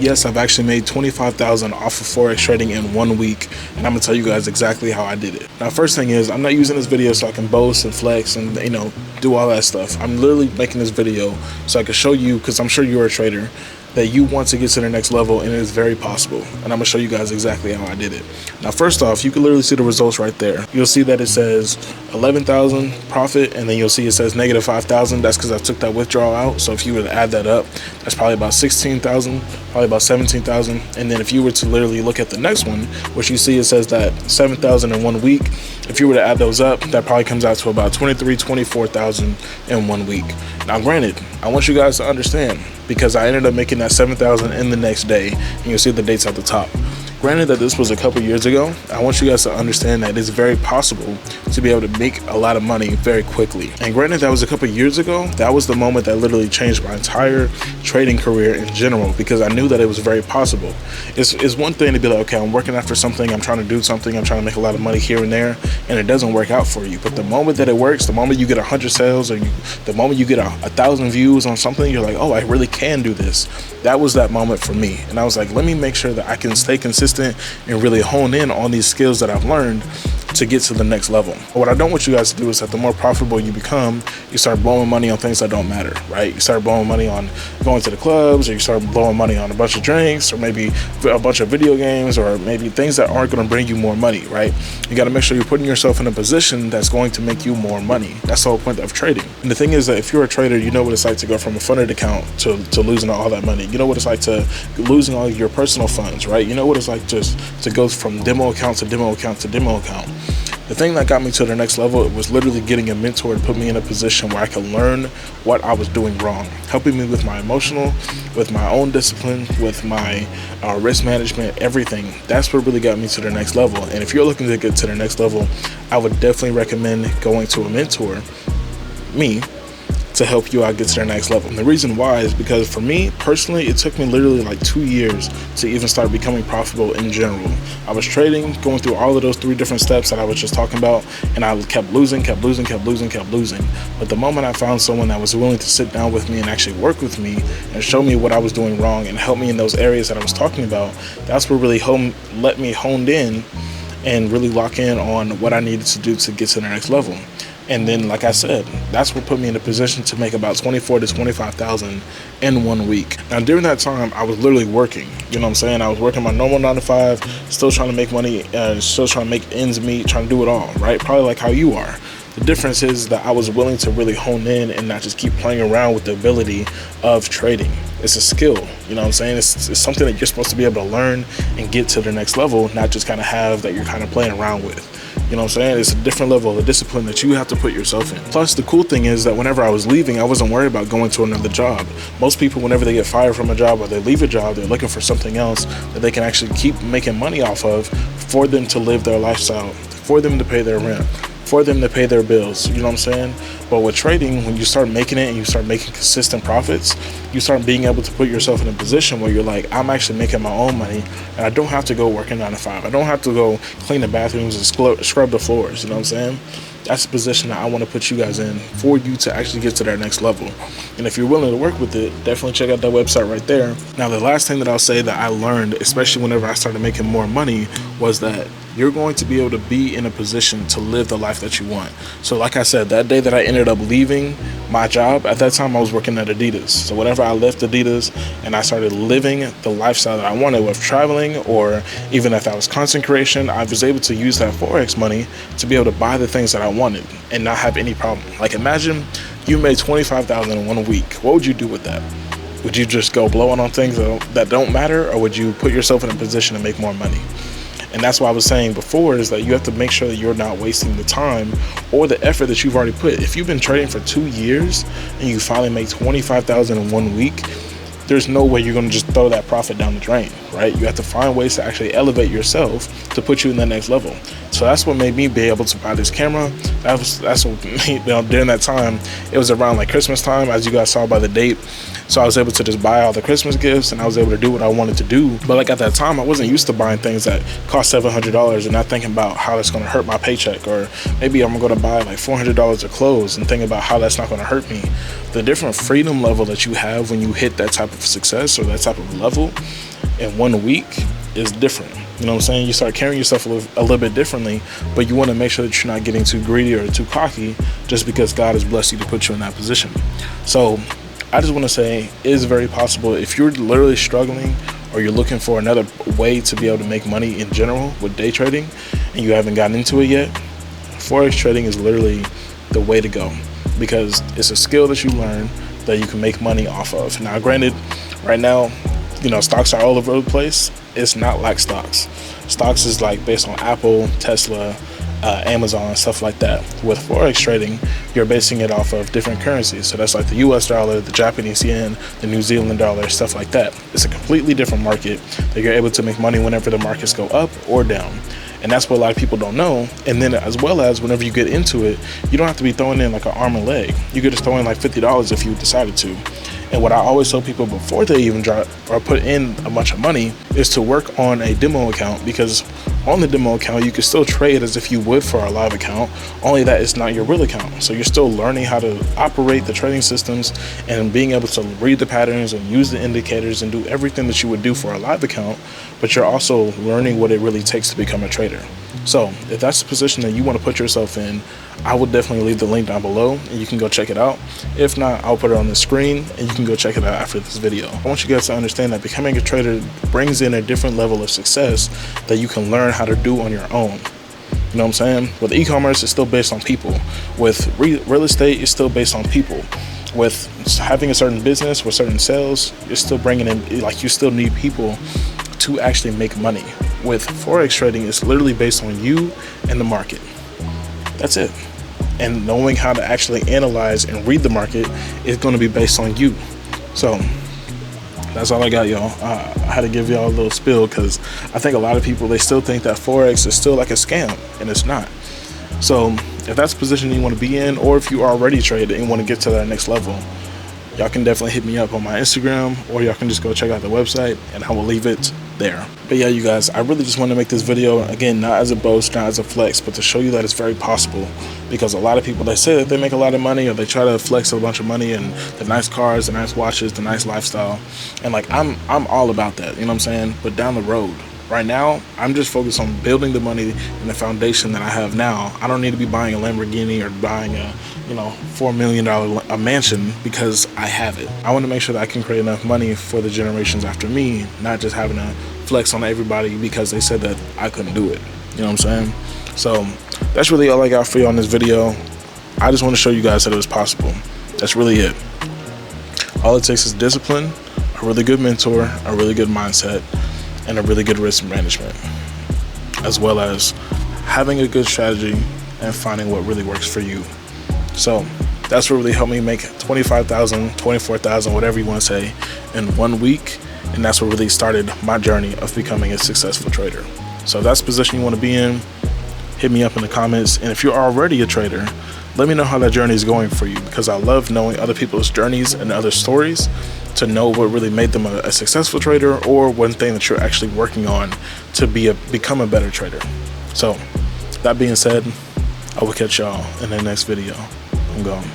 Yes, I've actually made 25,000 off of Forex trading in 1 week, and I'm gonna tell you guys exactly how I did it. Now, first thing is, I'm not using this video so I can boast and flex and, do all that stuff. I'm literally making this video so I can show you, because I'm sure you're a trader, that you want to get to the next level, and it is very possible. And I'm gonna show you guys exactly how I did it. Now, first off, you can literally see the results right there. You'll see that it says 11,000 profit, and then you'll see it says negative 5,000. That's because I took that withdrawal out. So if you were to add that up, that's probably about 16,000, probably about 17,000. And then if you were to literally look at the next one, which you see it says that 7,000 in 1 week, if you were to add those up, that probably comes out to about 24,000 in 1 week. Now, granted, I want you guys to understand, because I ended up making that 7,000 in the next day, and you'll see the dates at the top. Granted that this was a couple years ago, I want you guys to understand that it's very possible to be able to make a lot of money very quickly. And granted that was a couple years ago, that was the moment that literally changed my entire trading career in general, because I knew that it was very possible. It's one thing to be like, okay, I'm working after something, I'm trying to do something, I'm trying to make a lot of money here and there, and it doesn't work out for you. But the moment that it works, the moment you get 100 sales, or the moment you get 1,000 views on something, you're like, oh, I really can do this. That was that moment for me. And I was like, let me make sure that I can stay consistent and really hone in on these skills that I've learned to get to the next level. What I don't want you guys to do is that the more profitable you become, you start blowing money on things that don't matter, right? You start blowing money on going to the clubs, or you start blowing money on a bunch of drinks, or maybe a bunch of video games, or maybe things that aren't going to bring you more money, right? You got to make sure you're putting yourself in a position that's going to make you more money. That's the whole point of trading. And the thing is that if you're a trader, you know what it's like to go from a funded account to losing all that money. You know what it's like to losing all your personal funds, right? You know what it's like just to go from demo account to demo account to demo account. The thing that got me to the next level, it was literally getting a mentor to put me in a position where I could learn what I was doing wrong, helping me with my emotional, with my own discipline, with my risk management, everything. That's what really got me to the next level. And if you're looking to get to the next level, I would definitely recommend going to a mentor, me, to help you out get to the next level. And the reason why is because for me personally, it took me literally like 2 years to even start becoming profitable in general. I was trading, going through all of those 3 different steps that I was just talking about, and I kept losing. But the moment I found someone that was willing to sit down with me and actually work with me and show me what I was doing wrong and help me in those areas that I was talking about, that's what really let me honed in and really lock in on what I needed to do to get to the next level. And then, like I said, that's what put me in a position to make about 24,000 to 25,000 in 1 week. Now, during that time, I was literally working. You know what I'm saying? I was working my normal 9 to 5, still trying to make money, still trying to make ends meet, trying to do it all, right? Probably like how you are. The difference is that I was willing to really hone in and not just keep playing around with the ability of trading. It's a skill, you know what I'm saying? It's something that you're supposed to be able to learn and get to the next level, not just kind of have that you're kind of playing around with. You know what I'm saying? It's a different level of discipline that you have to put yourself in. Plus, the cool thing is that whenever I was leaving, I wasn't worried about going to another job. Most people, whenever they get fired from a job or they leave a job, they're looking for something else that they can actually keep making money off of for them to live their lifestyle, for them to pay their rent, for them to pay their bills. You know what I'm saying? But with trading, when you start making it and you start making consistent profits, you start being able to put yourself in a position where you're like, I'm actually making my own money, and I don't have to go work a 9 to 5. I don't have to go clean the bathrooms and scrub the floors. You know what I'm saying? That's the position that I want to put you guys in for you to actually get to that next level. And if you're willing to work with it, definitely check out that website right there. Now, the last thing that I'll say that I learned, especially whenever I started making more money, was that you're going to be able to be in a position to live the life that you want. So like I said, that day that I ended up leaving my job, at that time I was working at Adidas. So whenever I left Adidas and I started living the lifestyle that I wanted with traveling, or even if that was content creation, I was able to use that Forex money to be able to buy the things that I wanted and not have any problem. Like, imagine you made 25,000 in 1 week. What would you do with that? Would you just go blowing on things that don't matter, or would you put yourself in a position to make more money? And that's what I was saying before, is that you have to make sure that you're not wasting the time or the effort that you've already put. If you've been trading for 2 years and you finally make 25,000 in 1 week, there's no way you're going to just throw that profit down the drain, right? You have to find ways to actually elevate yourself to put you in the next level. So that's what made me be able to buy this camera. That's what made, during that time, it was around like Christmas time, as you guys saw by the date. So I was able to just buy all the Christmas gifts, and I was able to do what I wanted to do. But like at that time, I wasn't used to buying things that cost $700 and not thinking about how it's going to hurt my paycheck, or maybe I'm going to buy like $400 of clothes and thinking about how that's not going to hurt me. The different freedom level that you have when you hit that type of success or that type of level in 1 week is different. You know what I'm saying? You start carrying yourself a little bit differently, but you want to make sure that you're not getting too greedy or too cocky just because God has blessed you to put you in that position. So I just want to say it is very possible if you're literally struggling or you're looking for another way to be able to make money in general with day trading and you haven't gotten into it yet, Forex trading is literally the way to go because it's a skill that you learn that you can make money off of. Now, granted, right now, stocks are all over the place. It's not like stocks. Stocks is like based on Apple, Tesla, Amazon, stuff like that. With Forex trading, you're basing it off of different currencies. So that's like the US dollar, the Japanese yen, the New Zealand dollar, stuff like that. It's a completely different market that you're able to make money whenever the markets go up or down. And that's what a lot of people don't know. And then as well as whenever you get into it, you don't have to be throwing in like an arm and leg. You could just throw in like $50 if you decided to. And what I always tell people before they even drop or put in a bunch of money is to work on a demo account, because on the demo account, you can still trade as if you would for a live account, only that it's not your real account. So you're still learning how to operate the trading systems and being able to read the patterns and use the indicators and do everything that you would do for a live account, but you're also learning what it really takes to become a trader. So if that's the position that you want to put yourself in, I will definitely leave the link down below and you can go check it out. If not, I'll put it on the screen and you can go check it out after this video. I want you guys to understand that becoming a trader brings in a different level of success that you can learn how to do on your own. You know what I'm saying? With e-commerce, it's still based on people. With real estate, it's still based on people. With having a certain business with certain sales, you're still bringing in, like, you still need people to actually make money. With Forex trading, it's literally based on you and the market. That's it. And knowing how to actually analyze and read the market is going to be based on you. So that's all I got, y'all. I had to give y'all a little spill because I think a lot of people, they still think that Forex is still like a scam, and it's not. So if that's the position you want to be in, or if you already traded and want to get to that next level, y'all can definitely hit me up on my Instagram, or y'all can just go check out the website and I will leave it there. But yeah, you guys, I really just want to make this video, again, not as a boast, not as a flex, but to show you that it's very possible. Because a lot of people, they say that they make a lot of money, or they try to flex a bunch of money and the nice cars, the nice watches, the nice lifestyle. And like, I'm all about that, you know what I'm saying? But down the road, right now, I'm just focused on building the money and the foundation that I have now. I don't need to be buying a Lamborghini or buying a, $4 million a mansion because I have it. I want to make sure that I can create enough money for the generations after me, not just having to flex on everybody because they said that I couldn't do it. You know what I'm saying? So that's really all I got for you on this video. I just want to show you guys that it was possible. That's really it. All it takes is discipline, a really good mentor, a really good mindset, and a really good risk management, as well as having a good strategy and finding what really works for you. So that's what really helped me make 25,000, 24,000, whatever you want to say, in 1 week. And that's what really started my journey of becoming a successful trader. So if that's the position you want to be in, hit me up in the comments. And if you're already a trader, let me know how that journey is going for you, because I love knowing other people's journeys and other stories to know what really made them a successful trader, or one thing that you're actually working on to become a better trader. So that being said, I will catch y'all in the next video. I'm gone.